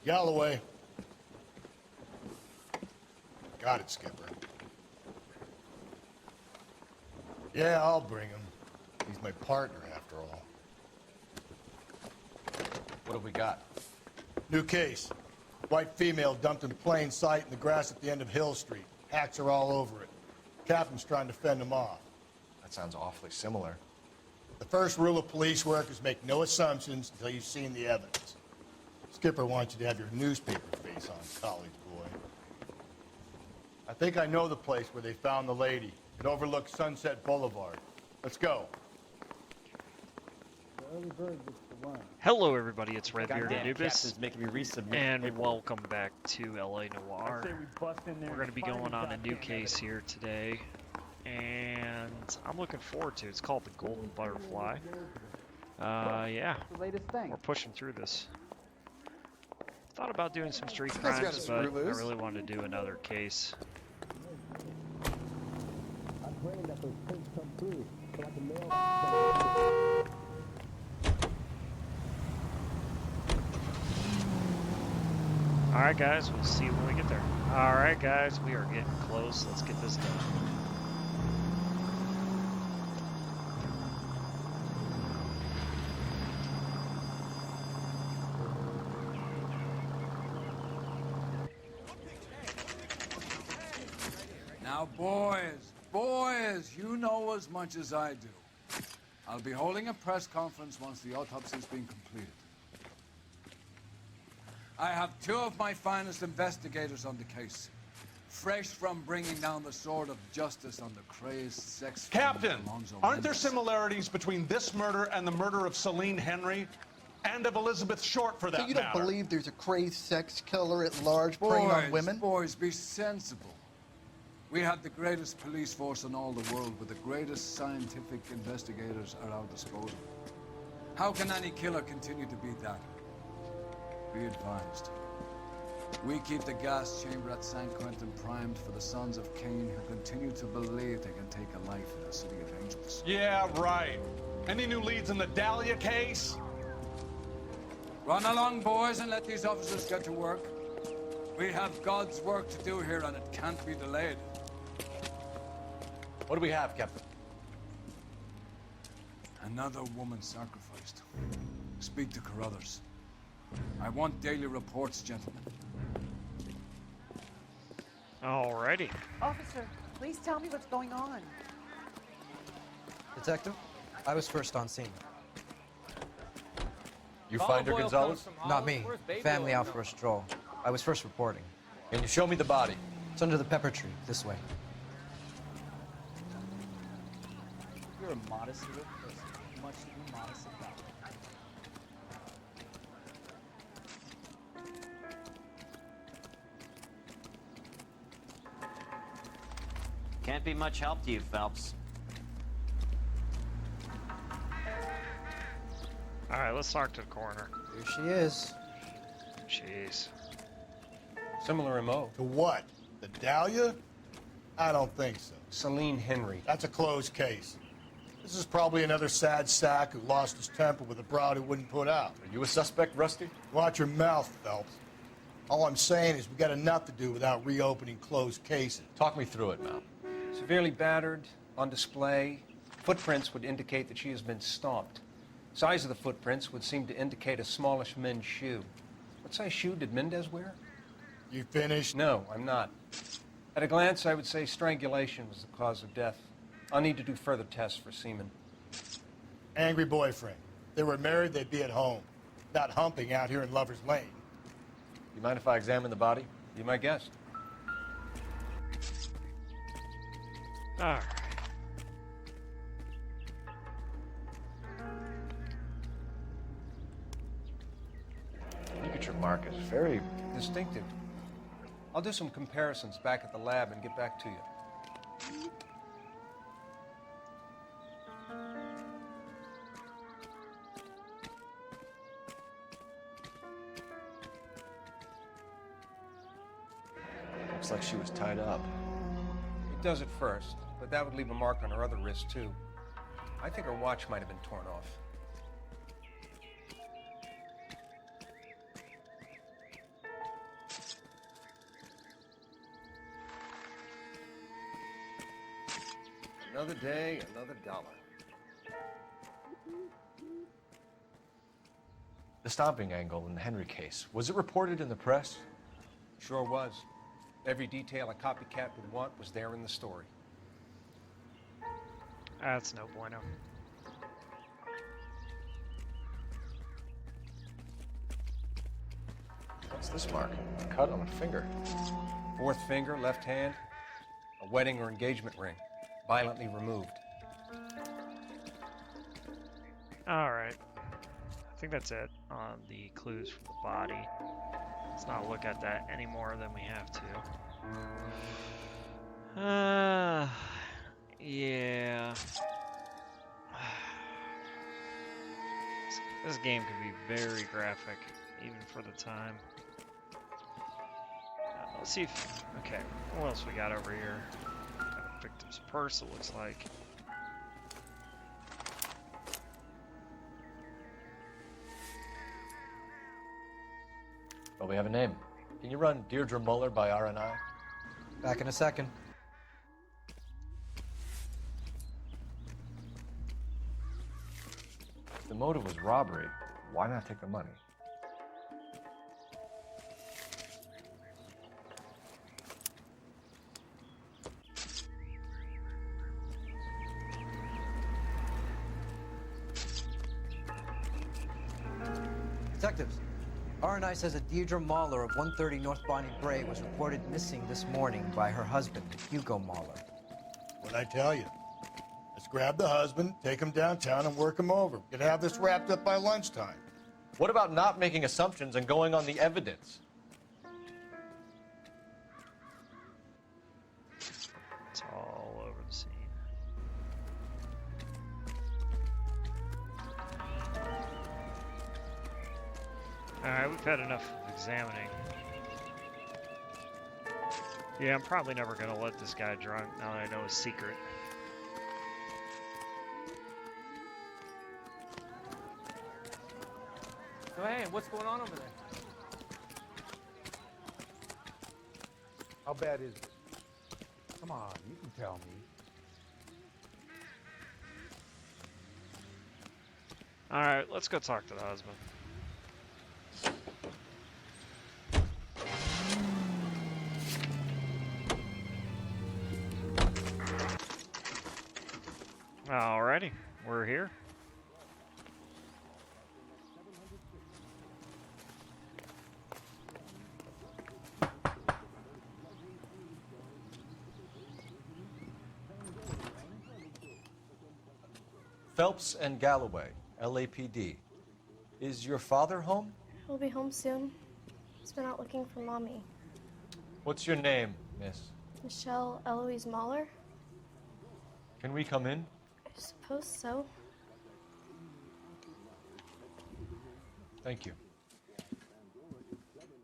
Galloway. Got it, Skipper. Yeah, I'll bring him. He's my partner, after all. What have we got? New case. White female dumped in plain sight in the grass at the end of Hill Street. Hacks are all over it. Captain's trying to fend them off. That sounds awfully similar. The first rule of police work is make no assumptions until you've seen the evidence. Skipper wants you to have your newspaper face on, college boy. I think I know the place where they found the lady. It overlooks Sunset Boulevard. Let's go. Hello, everybody. It's Redbeard Anubis, is making me resubmit and paperwork. welcome back to LA Noire. We're going to be going on a new case here today, and I'm looking forward to it. It's called the Golden Butterfly. Yeah, we're pushing through this. Thought about doing some street crimes, but I really wanted to do another case. Alright guys, we'll see when we get there. Alright guys, we are getting close. Let's get this done. Now, boys, you know as much as I do. I'll be holding a press conference once the autopsy's been completed. I have two of my finest investigators on the case, fresh from bringing down the sword of justice on the crazed sex... Captain, aren't there similarities between this murder and the murder of Celine Henry? And of Elizabeth Short, for that So you don't matter? believe there's a crazed sex killer at large preying on women? Boys, be sensible. We have the greatest police force in all the world with the greatest scientific investigators at our disposal. How can any killer continue to beat that? Be advised. We keep the gas chamber at San Quentin primed for the sons of Cain who continue to believe they can take a life in the city of angels. Yeah, right. Any new leads in the Dahlia case? Run along, boys, and let these officers get to work. We have God's work to do here, and it can't be delayed. What do we have, Captain? Another woman sacrificed. Speak to Carruthers. I want daily reports, gentlemen. Alrighty. Officer, please tell me what's going on. Detective, I was first on scene. You find her, Gonzalez? Not me. Family out for a stroll. I was first reporting. Can you show me the body? It's under the pepper tree, this way. You're a modest little person. Much to be modest about. Can't be much help to you, Phelps. Alright, let's talk to the coroner. Here she is. Jeez. Similar MO. To what? The Dahlia? I don't think so. Celine Henry. That's a closed case. This is probably another sad sack who lost his temper with a broad who wouldn't put out. Are you a suspect, Rusty? Watch your mouth, Phelps. All I'm saying is we got enough to do without reopening closed cases. Talk me through it, Mal. Severely battered, on display. Footprints would indicate that she has been stomped. Size of the footprints would seem to indicate a smallish men's shoe. What size shoe did Mendez wear? You finished? No, I'm not. At a glance, I would say strangulation was the cause of death. I'll need to do further tests for semen. Angry boyfriend. If they were married, they'd be at home. Not humping out here in Lover's Lane. You mind if I examine the body? Be my guest. Alright. Look at your markers. Very Distinctive. I'll do some comparisons back at the lab and get back to you. Looks like she was tied up. It does at first, but that would leave a mark on her other wrist, too. I think her watch might have been torn off. Another day, another dollar. The stomping angle in the Henry case, was it reported in the press? Sure was. Every detail a copycat would want was there in the story. That's no bueno. What's this mark? A cut on a finger. Fourth finger, left hand, a wedding or engagement ring, violently removed. All right. I think that's it on the clues from the body. Let's not look at that any more than we have to. Yeah. This game can be very graphic, even for the time. Let's see if... Okay, what else we got over here? Got a victim's purse, it looks like. Well, we have a name. Can you run Deirdre Muller by RNI? Back in a second. If the motive was robbery, why not take the money? Detectives, RNI says that Deirdre Mahler of 130 North Bonnie Bray was reported missing this morning by her husband, Hugo Mahler. What'd I tell you? Let's grab the husband, take him downtown, and work him over. We could have this wrapped up by lunchtime. What about not making assumptions and going on the evidence? It's all over the scene. Alright, we've had enough of examining. Yeah, I'm probably never gonna let this guy drunk now that I know his secret. So hey, what's going on over there? How bad is it? Come on, you can tell me. Alright, let's go talk to the husband. Alrighty, we're here. Phelps and Galloway, LAPD. Is your father home? He'll be home soon. He's been out looking for Mommy. What's your name, miss? Michelle Eloise Mahler? Can we come in? I suppose so. Thank you.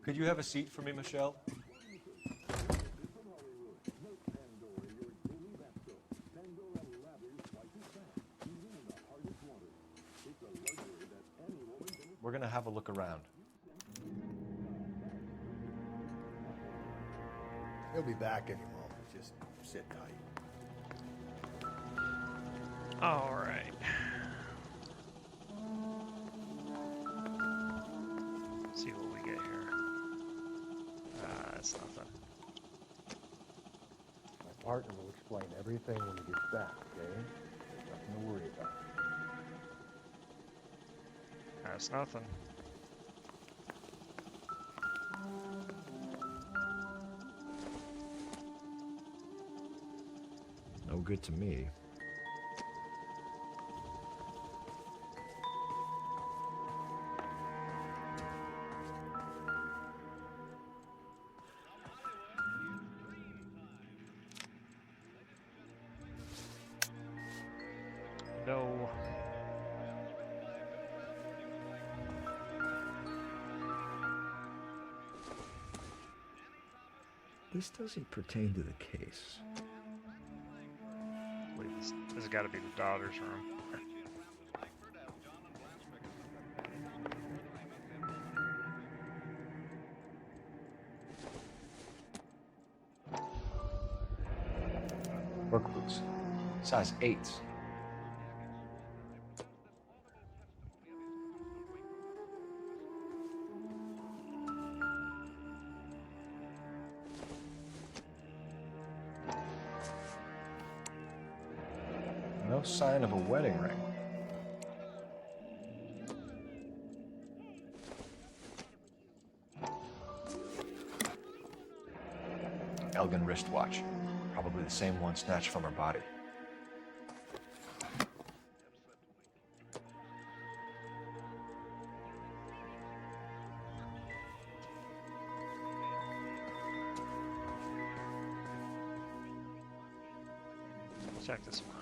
Could you have a seat for me, Michelle? We're gonna have a look around. He'll be back any moment. Just sit tight. Alright. See what we get here. That's nothing. My partner will explain everything when he gets back, okay? Nothing to worry about. That's nothing. No good to me. No. This doesn't pertain to the case. Wait, this has got to be the daughter's room. Work boots. Size 8s. No sign of a wedding ring. Elgin wristwatch. Probably the same one snatched from her body. Check this one.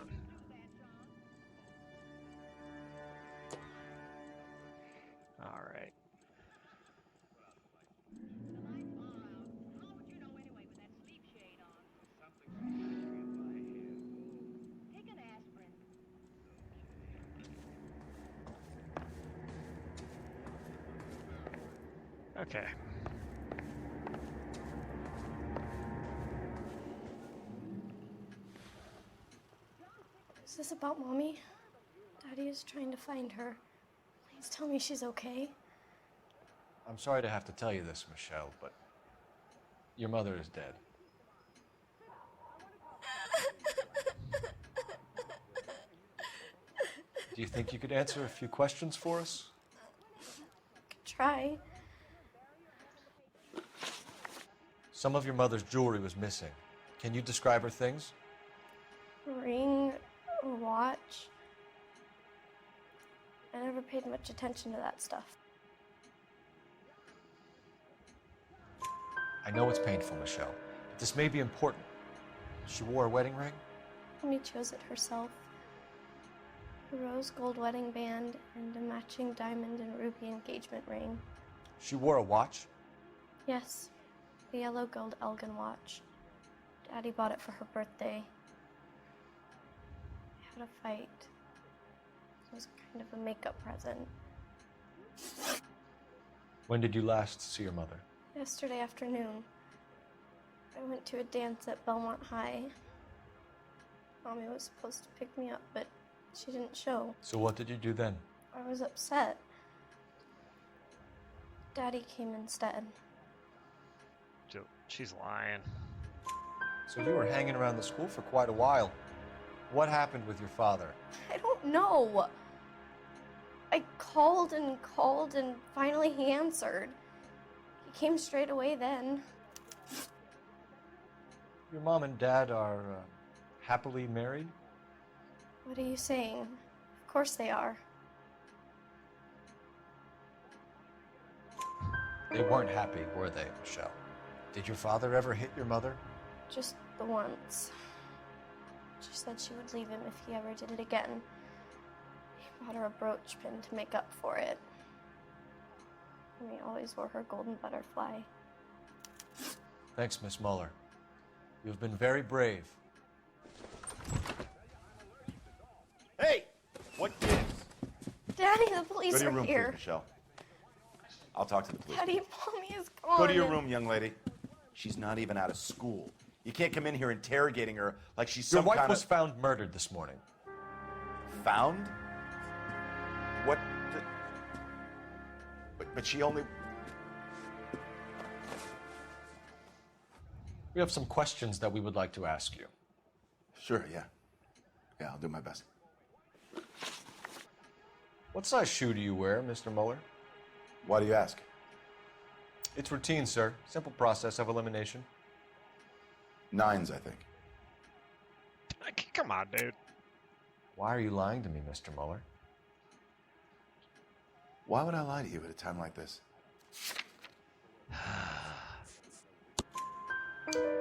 All right. Okay. Is this about Mommy? Daddy is trying to find her. Please tell me she's okay. I'm sorry to have to tell you this, Michelle, but your mother is dead. Do you think you could answer a few questions for us? Could try. Some of your mother's jewelry was missing. Can you describe her things? A ring, a watch. I never paid much attention to that stuff. I know it's painful, Michelle, but this may be important. She wore a wedding ring? Mommy chose it herself. A rose gold wedding band and a matching diamond and ruby engagement ring. She wore a watch? Yes, the yellow gold Elgin watch. Daddy bought it for her birthday. We had a fight. It was kind of a makeup present. When did you last see your mother? Yesterday afternoon, I went to a dance at Belmont High. Mommy was supposed to pick me up, but she didn't show. So what did you do then? I was upset. Daddy came instead. She's lying. So you were hanging around the school for quite a while. What happened with your father? I don't know. I called and finally he answered. He came straight away then. Your mom and dad are happily married? What are you saying? Of course they are. They weren't happy, were they, Michelle? Did your father ever hit your mother? Just the once. She said she would leave him if he ever did it again. He bought her a brooch pin to make up for it. And he always wore her golden butterfly. Thanks, Miss Muller. You've been very brave. Hey! What gives? Daddy, the police Go to your are room, here. please, Michelle. I'll talk to the police. Daddy, Mommy is gone. Go to your room, young lady. She's not even out of school. You can't come in here interrogating her like she's Your some wife kind was of... found murdered this morning. Found? What the... But she only... We have some questions that we would like to ask you. Sure, yeah. Yeah, I'll do my best. What size shoe do you wear, Mr. Muller? Why do you ask? It's routine, sir. Simple process of elimination. 9s, I think. Come on, dude. Why are you lying to me, Mr. Muller? Why would I lie to you at a time like this?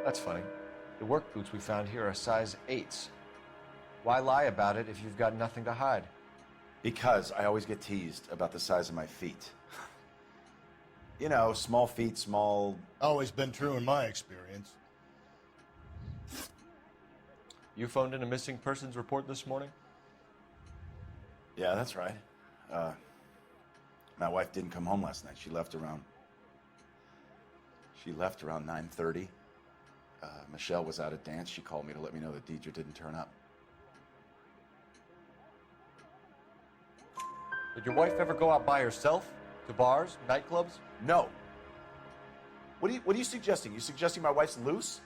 That's funny. The work boots we found here are size 8s. Why lie about it if you've got nothing to hide? Because I always get teased about the size of my feet. You know, small feet, small... Always been true in my experience. You phoned in a missing persons report this morning? Yeah, that's right. My wife didn't come home last night. She left around 9:30. Michelle was out at dance. She called me to let me know that Deidre didn't turn up. Did your wife ever go out by herself? To bars, nightclubs? No. What are you suggesting? You suggesting my wife's loose?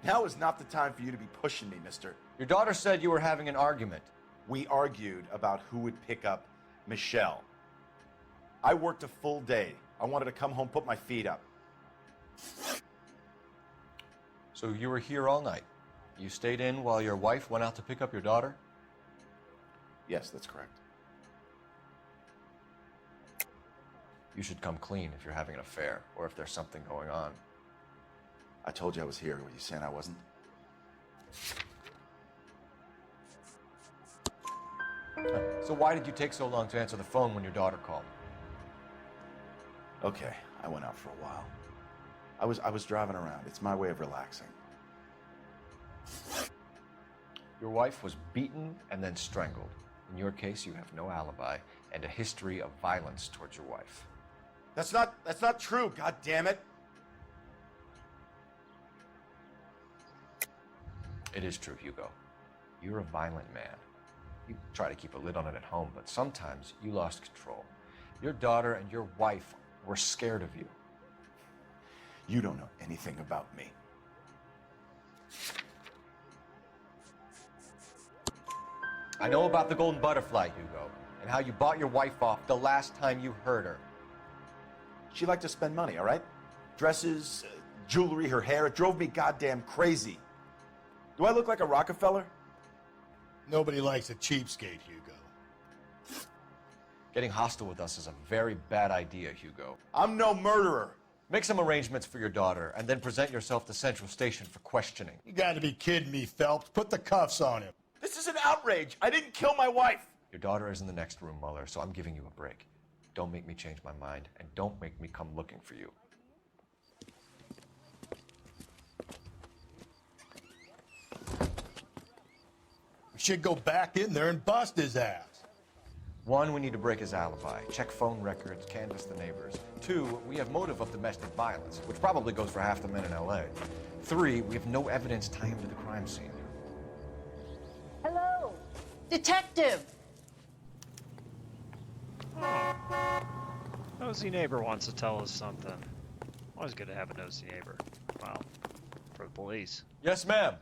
Now is not the time for you to be pushing me, mister. Your daughter said you were having an argument. We argued about who would pick up Michelle. I worked a full day. I wanted to come home, put my feet up. So you were here all night. You stayed in while your wife went out to pick up your daughter? Yes, that's correct. You should come clean if you're having an affair or if there's something going on. I told you I was here. Were you saying I wasn't? So why did you take so long to answer the phone when your daughter called? Okay, I went out for a while. I was driving around. It's my way of relaxing. Your wife was beaten and then strangled. In your case, you have no alibi and a history of violence towards your wife. That's not true, god damn it. It is true, Hugo. You're a violent man. You try to keep a lid on it at home, but sometimes you lost control. Your daughter and your wife were scared of you. You don't know anything about me. I know about the golden butterfly, Hugo, and how you bought your wife off the last time you heard her. She liked to spend money, all right? Dresses, jewelry, her hair. It drove me goddamn crazy. Do I look like a Rockefeller? Nobody likes a cheapskate, Hugo. Getting hostile with us is a very bad idea, Hugo. I'm no murderer. Make some arrangements for your daughter, and then present yourself to Central Station for questioning. You gotta be kidding me, Phelps. Put the cuffs on him. This is an outrage. I didn't kill my wife. Your daughter is in the next room, Mueller, so I'm giving you a break. Don't make me change my mind, and don't make me come looking for you. We should go back in there and bust his ass. 1, we need to break his alibi, check phone records, canvass the neighbors. 2, we have motive of domestic violence, which probably goes for half the men in LA. 3, we have no evidence tying him to the crime scene. Hello, detective. Nosy neighbor wants to tell us something. Always good to have a nosy neighbor. Well, for the police. Yes, ma'am.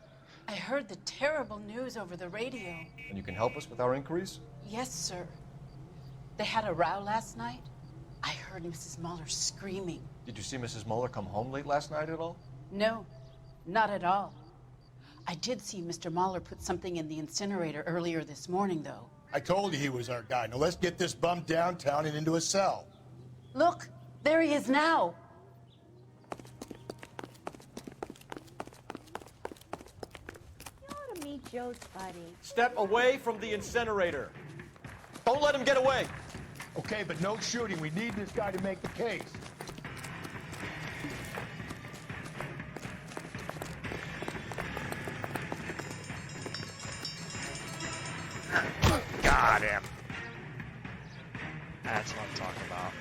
I heard the terrible news over the radio. And you can help us with our inquiries? Yes, sir. They had a row last night. I heard Mrs. Mueller screaming. Did you see Mrs. Mueller come home late last night at all? No, not at all. I did see Mr. Mueller put something in the incinerator earlier this morning, though. I told you he was our guy. Now let's get this bum downtown and into a cell. Look, there he is now. You ought to meet Joe's buddy. Step away from the incinerator. Don't let him get away. Okay, but no shooting. We need this guy to make the case. Got him. That's what I'm talking about.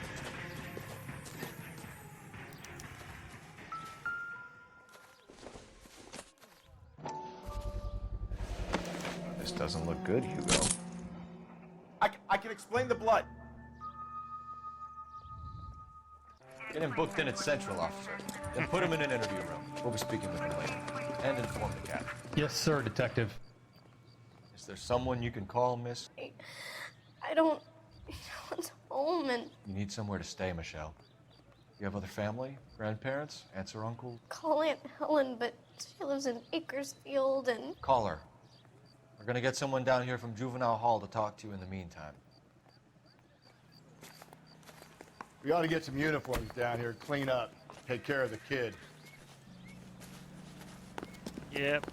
This doesn't look good, Hugo. I can explain the blood. Get him booked in at Central, officer. Then put him in an interview room. We'll be speaking with him later. And inform the captain. Yes, sir, detective. Is there someone you can call, miss? I don't want home and You need somewhere to stay, Michelle. You have other family? Grandparents? Aunts or uncles? call Aunt Helen, but she lives in Bakersfield and... Call her. We're gonna get someone down here from Juvenile Hall to talk to you in the meantime. We ought to get some uniforms down here, clean up, take care of the kid. Yep.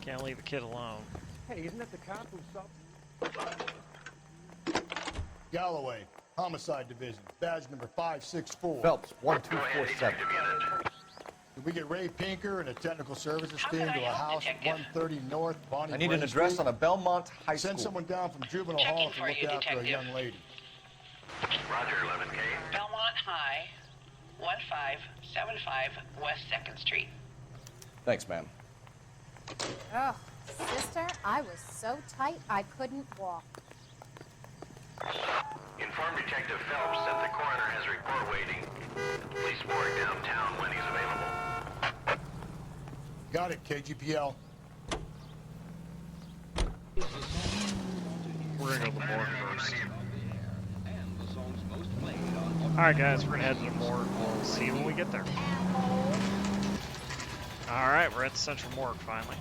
Can't leave a kid alone. Hey, isn't that the cop who stopped? Galloway, Homicide Division, badge number 564. Phelps, 1247. Did we get Ray Pinker and a technical services team to a house at 130 North Bonnie I need Bray an address Street? on a Belmont High School. Send someone down from Juvenile Hall to look after a young lady. Roger, 11K. Belmont High, 1575 West 2nd Street. Thanks, ma'am. Oh, sister, I was so tight I couldn't walk. Inform Detective Phelps that the coroner has a report waiting. Police morgue downtown when he's available. Got it, KGPL. We're gonna go to the morgue first. Alright guys, we're gonna head to the morgue. We'll see you when we get there. Alright, we're at the Central Morgue finally.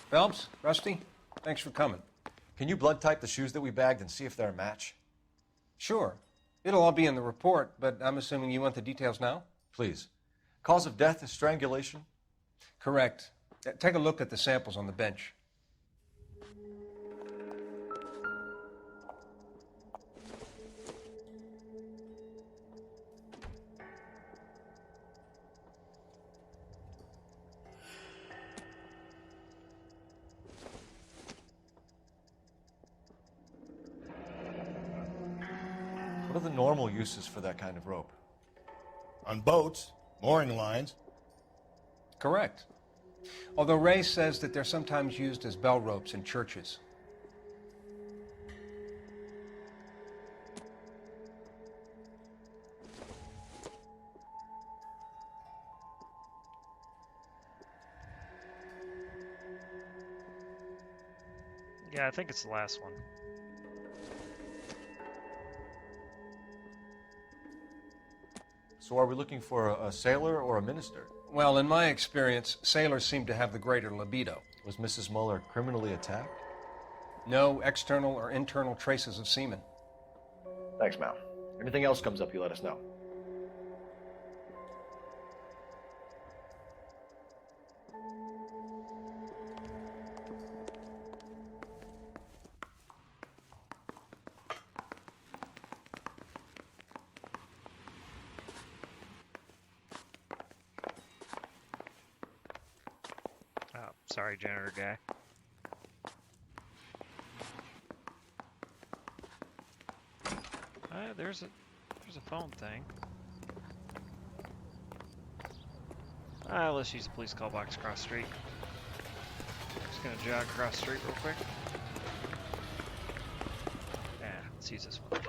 Phelps, Rusty, thanks for coming. Can you blood type the shoes that we bagged and see if they're a match? Sure. It'll all be in the report, but I'm assuming you want the details now? Please. Cause of death is strangulation? Correct. Take a look at the samples on the bench. What are the normal uses for that kind of rope? On boats, mooring lines. Correct. Although Ray says that they're sometimes used as bell ropes in churches. Yeah, I think it's the last one. So are we looking for a sailor or a minister? Well, in my experience, sailors seem to have the greater libido. Was Mrs. Muller criminally attacked? No external or internal traces of semen. Thanks, Mal. Anything else comes up, you let us know. Oh, sorry, janitor guy. There's a phone thing. Let's use the police call box across the street. Just gonna jog across the street real quick. Yeah, let's use this one.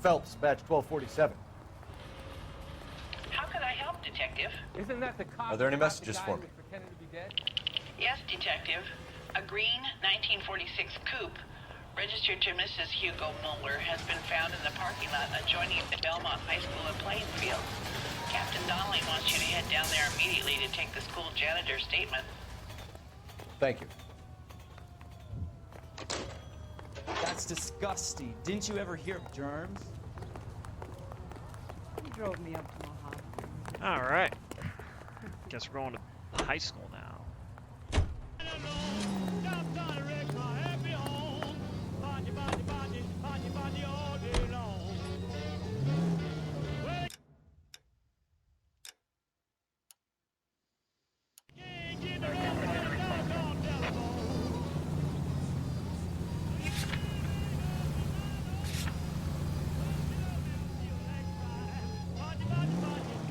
Phelps, badge 1247. How can I help, Detective? Isn't that the cop? Are there any who shot messages the guy for who me? pretended to be dead? Yes, Detective. A green 1946 coupe, registered to Mrs. Hugo Muller, has been found in the parking lot adjoining the Belmont High School in Plainfield. Captain Donnelly wants you to head down there immediately to take the school janitor's statement. Thank you. That's disgusting. Didn't you ever hear of germs? He drove me up to Mojave. All right. Guess we're going to high school now.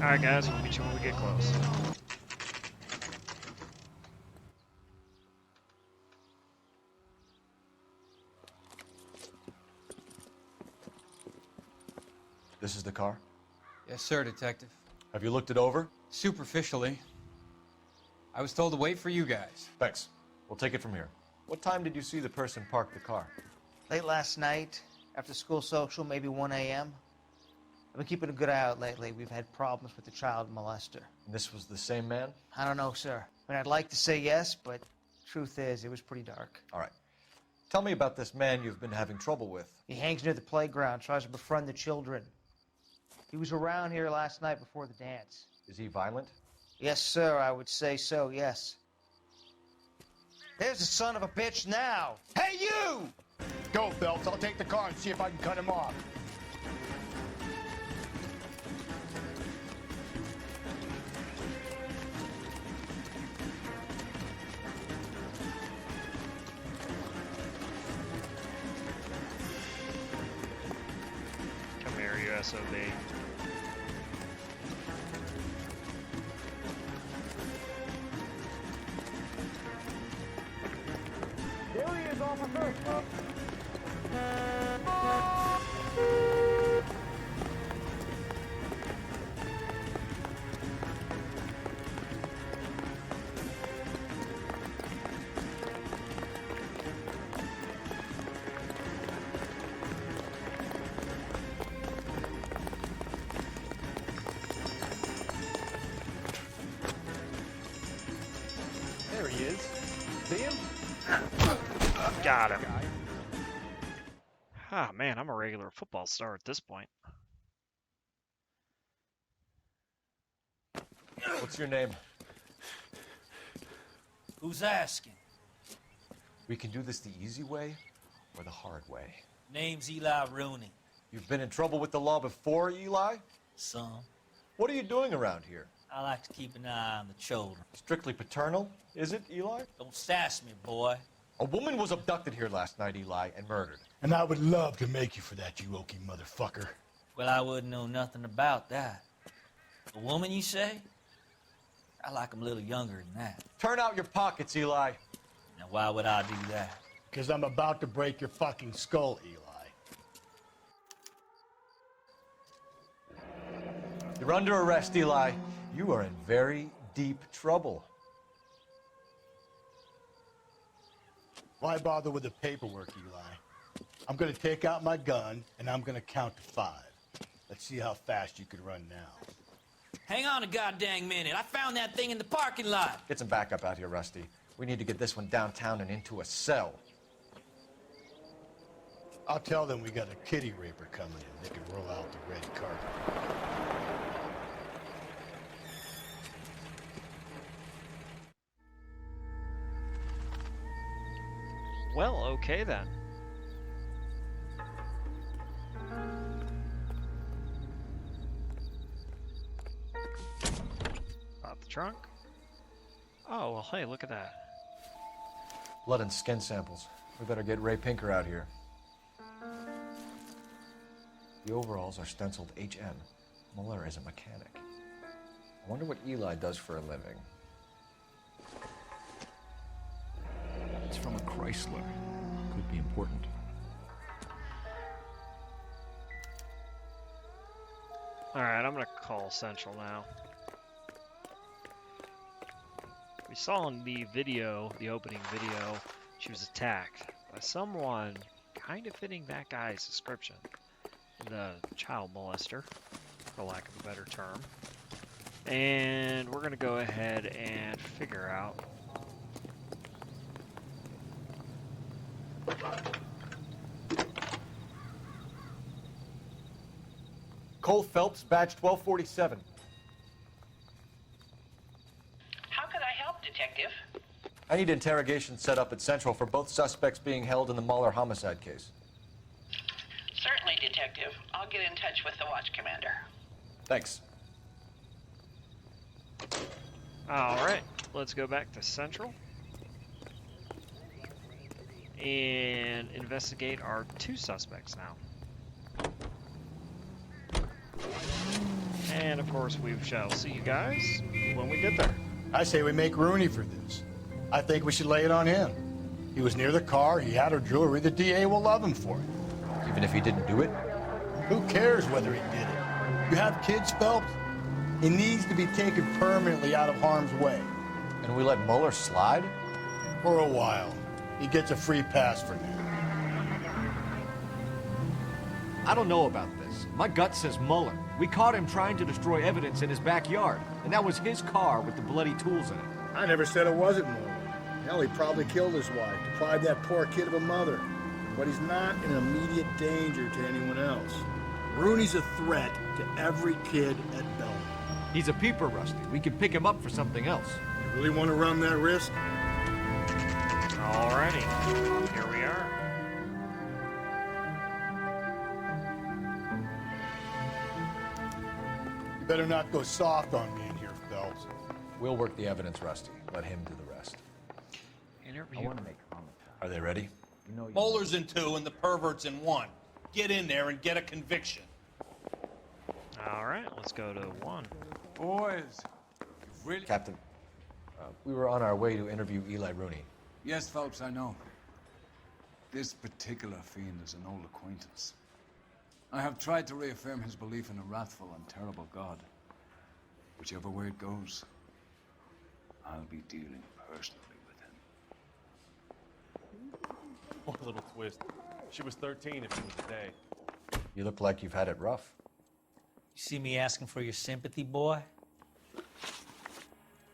All right, guys, we'll meet you when we get close. This is the car? Yes, sir, Detective. Have you looked it over? Superficially. I was told to wait for you guys. Thanks. We'll take it from here. What time did you see the person park the car? Late last night, after school social, maybe 1 a.m. I've been keeping a good eye out lately. We've had problems with the child molester. And this was the same man? I don't know, sir. I mean, I'd like to say yes, but truth is, it was pretty dark. All right. Tell me about this man you've been having trouble with. He hangs near the playground, tries to befriend the children. He was around here last night before the dance. Is he violent? Yes, sir, I would say so, yes. There's the son of a bitch now. Hey, you! Go, Phelps. I'll take the car and see if I can cut him off. Come here, you SOB. There he is, officer. There he is. See him? Got him. Ah, man, I'm a regular football star at this point. What's your name? Who's asking? We can do this the easy way or the hard way. Name's Eli Rooney. You've been in trouble with the law before, Eli? Some. What are you doing around here? I like to keep an eye on the children. Strictly paternal, is it, Eli? Don't sass me, boy. A woman was abducted here last night, Eli, and murdered. And I would love to make you for that, you oaky motherfucker. Well, I wouldn't know nothing about that. A woman, you say? I like 'em a little younger than that. Turn out your pockets, Eli. Now, why would I do that? Because I'm about to break your fucking skull, Eli. You're under arrest, Eli. You are in very deep trouble. Why bother with the paperwork, Eli? I'm gonna take out my gun, and I'm gonna count to 5. Let's see how fast you can run now. Hang on a goddamn minute. I found that thing in the parking lot. Get some backup out here, Rusty. We need to get this one downtown and into a cell. I'll tell them we got a kitty raper coming in. They can roll out the red carpet. Well, okay then. Out the trunk. Oh, well, hey, look at that. Blood and skin samples. We better get Ray Pinker out here. The overalls are stenciled HM. Muller is a mechanic. I wonder what Eli does for a living. It's from a Chrysler. Could be important. Alright, I'm gonna call Central now. We saw in the video, the opening video, she was attacked by someone kind of fitting that guy's description. The child molester, for lack of a better term. And we're gonna go ahead and figure out Cole Phelps, badge 1247. How could I help, Detective? I need interrogation set up at Central for both suspects being held in the Muller homicide case. Certainly, Detective. I'll get in touch with the watch commander. Thanks. Alright, let's go back to Central and investigate our 2 suspects now. And of course, we shall see you guys when we get there. I say we make Rooney for this. I think we should lay it on him. He was near the car, he had her jewelry, the DA will love him for it. Even if he didn't do it? Who cares whether he did it? You have kids, Phelps? He needs to be taken permanently out of harm's way. And we let Muller slide? For a while. He gets a free pass for now. I don't know about this. My gut says Muller. We caught him trying to destroy evidence in his backyard, and that was his car with the bloody tools in it. I never said it wasn't Moore. Hell, he probably killed his wife, deprived that poor kid of a mother. But he's not in immediate danger to anyone else. Rooney's a threat to every kid at Belmont. He's a peeper, Rusty. We can pick him up for something else. You really want to run that risk? Alrighty, here we are. You better not go soft on me in here, Phelps. We'll work the evidence, Rusty. Let him do the rest. Interview. Are they ready? Moeller's in 2 and the pervert's in 1. Get in there and get a conviction. Alright, let's go to 1. Boys, really? Captain, we were on our way to interview Eli Rooney. Yes, Phelps, I know. This particular fiend is an old acquaintance. I have tried to reaffirm his belief in a wrathful and terrible God. Whichever way it goes, I'll be dealing personally with him. One little twist. She was 13 if it was today. You look like you've had it rough. You see me asking for your sympathy, boy?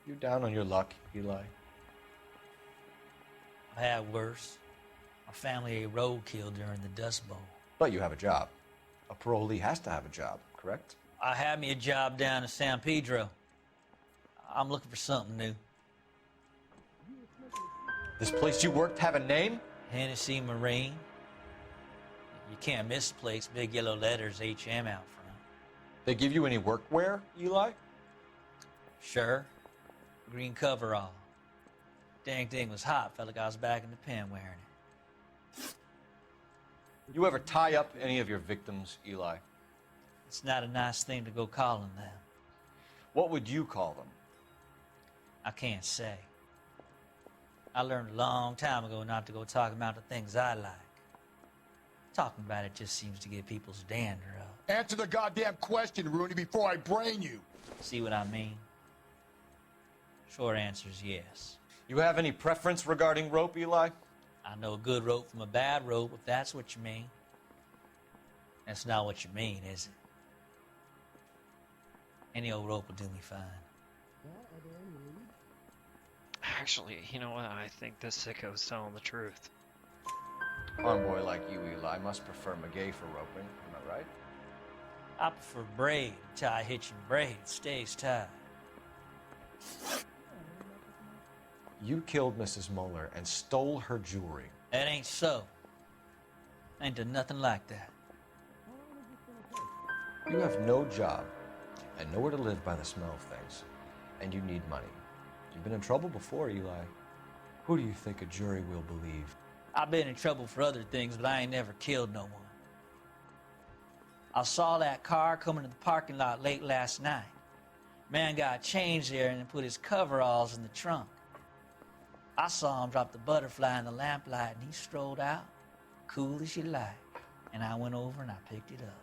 You're down on your luck, Eli. I've had worse. My family ate roadkill during the Dust Bowl. But you have a job. A parolee has to have a job, correct? I had me a job down in San Pedro. I'm looking for something new. This place you worked have a name? Hennessy Marine. You can't miss the place. Big yellow letters, HM out front. They give you any workwear, Eli? Sure. Green coverall. Dang thing was hot. Felt like I was back in the pen wearing it. You ever tie up any of your victims, Eli? It's not a nice thing to go calling them. What would you call them? I can't say. I learned a long time ago not to go talking about the things I like. Talking about it just seems to get people's dander up. Answer the goddamn question, Rooney, before I brain you. See what I mean? Short answer is yes. You have any preference regarding rope, Eli? I know a good rope from a bad rope, if that's what you mean. That's not what you mean, is it? Any old rope will do me fine. Actually, you know what? I think this sicko's telling the truth. Farm boy like you, Eli, must prefer McGay for roping. Am I right? I prefer braid. Tie hitching braid. It stays tied. You killed Mrs. Moeller and stole her jewelry. That ain't so. I ain't done nothing like that. You have no job and nowhere to live by the smell of things. And you need money. You've been in trouble before, Eli. Who do you think a jury will believe? I've been in trouble for other things, but I ain't never killed no one. I saw that car coming to the parking lot late last night. Man got changed there and put his coveralls in the trunk. I saw him drop the butterfly in the lamplight and he strolled out, cool as you like. And I went over and I picked it up.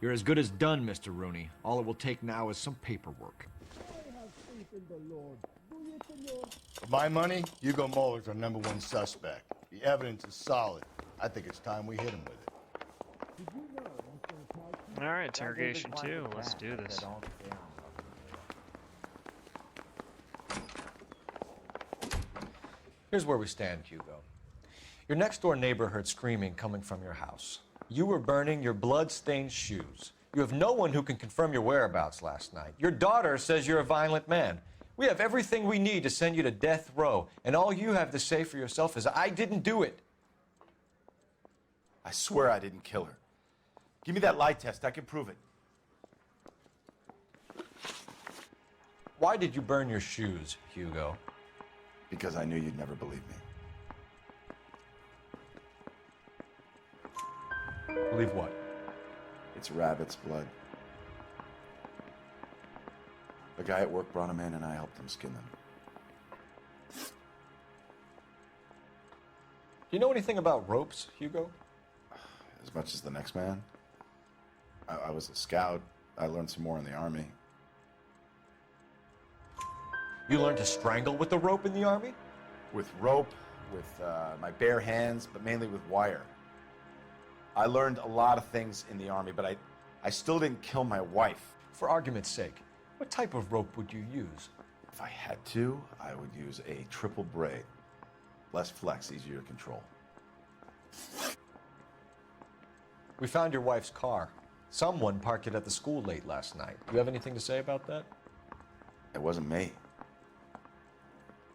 You're as good as done, Mr. Rooney. All it will take now is some paperwork. For my money, Hugo Muller's our #1 suspect. The evidence is solid. I think it's time we hit him with it. Alright, interrogation 2. Let's do this. Here's where we stand, Hugo. Your next-door neighbor heard screaming coming from your house. You were burning your blood-stained shoes. You have no one who can confirm your whereabouts last night. Your daughter says you're a violent man. We have everything we need to send you to death row, and all you have to say for yourself is, I didn't do it. I swear I didn't kill her. Give me that lie test. I can prove it. Why did you burn your shoes, Hugo? Because I knew you'd never believe me. Believe what? It's rabbit's blood. The guy at work brought him in and I helped him skin them. Do you know anything about ropes, Hugo? As much as the next man. I was a scout. I learned some more in the Army. You learned to strangle with the rope in the Army? With rope, with my bare hands, but mainly with wire. I learned a lot of things in the Army, but I still didn't kill my wife. For argument's sake, What type of rope would you use? If I had to, I would use a triple braid. Less flex, easier to control. We found your wife's car. Someone parked it at the school late last night. Do you have anything to say about that? It wasn't me.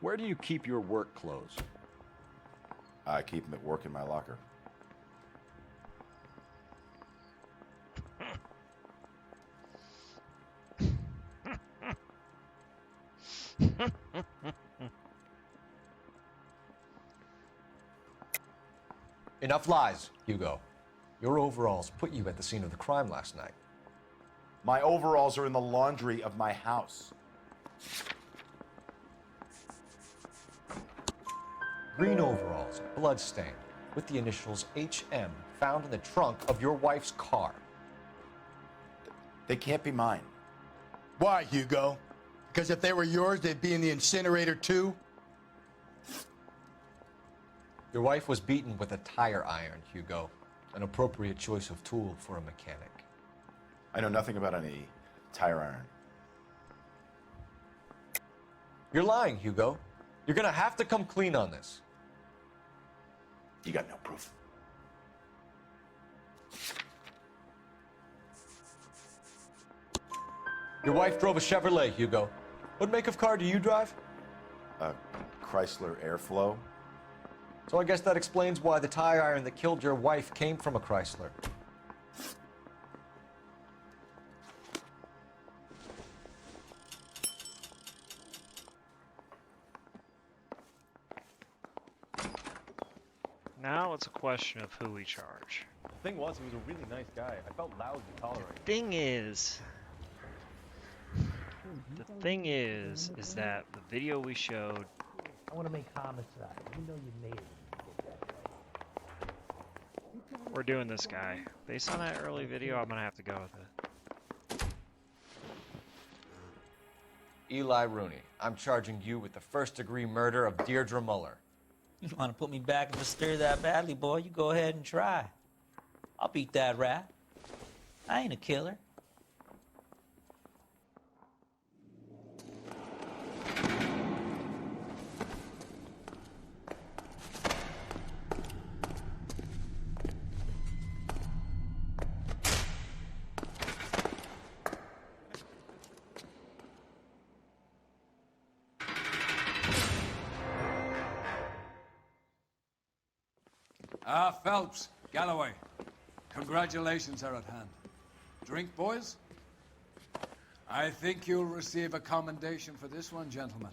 Where do you keep your work clothes? I keep them at work in my locker. Enough lies, Hugo. Your overalls put you at the scene of the crime last night. My overalls are in the laundry of my house. Green overalls, bloodstained, with the initials HM found in the trunk of your wife's car. They can't be mine. Why, Hugo? Because if they were yours, they'd be in the incinerator too? Your wife was beaten with a tire iron, Hugo. An appropriate choice of tool for a mechanic. I know nothing about any tire iron. You're lying, Hugo. You're gonna have to come clean on this. You got no proof. Your wife drove a Chevrolet, Hugo. What make of car do you drive? A Chrysler Airflow. So I guess that explains why the tire iron that killed your wife came from a Chrysler. Now it's a question of who we charge. The thing was, he was a really nice guy. I felt loudly tolerated. The thing is that the video we showed. I want to make homicide. You know you made it. We're doing this guy. Based on that early video, I'm gonna have to go with it. Eli Rooney, I'm charging you with the first-degree murder of Deirdre Muller. You want to put me back in the stir that badly, boy? You go ahead and try. I'll beat that rat. I ain't a killer. Phelps, Galloway, congratulations are at hand. Drink, boys? I think you'll receive a commendation for this one, gentlemen.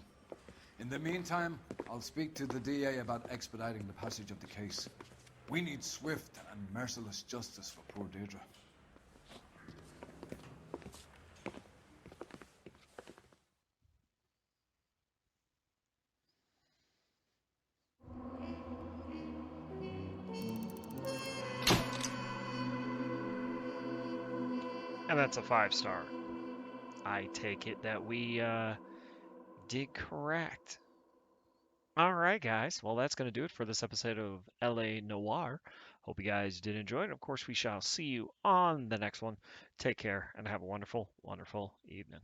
In the meantime, I'll speak to the DA about expediting the passage of the case. We need swift and merciless justice for poor Deirdre. And that's a 5-star. I take it that we did correct. Alright guys, well that's going to do it for this episode of LA Noire. Hope you guys did enjoy it. Of course, we shall see you on the next one. Take care and have a wonderful, wonderful evening.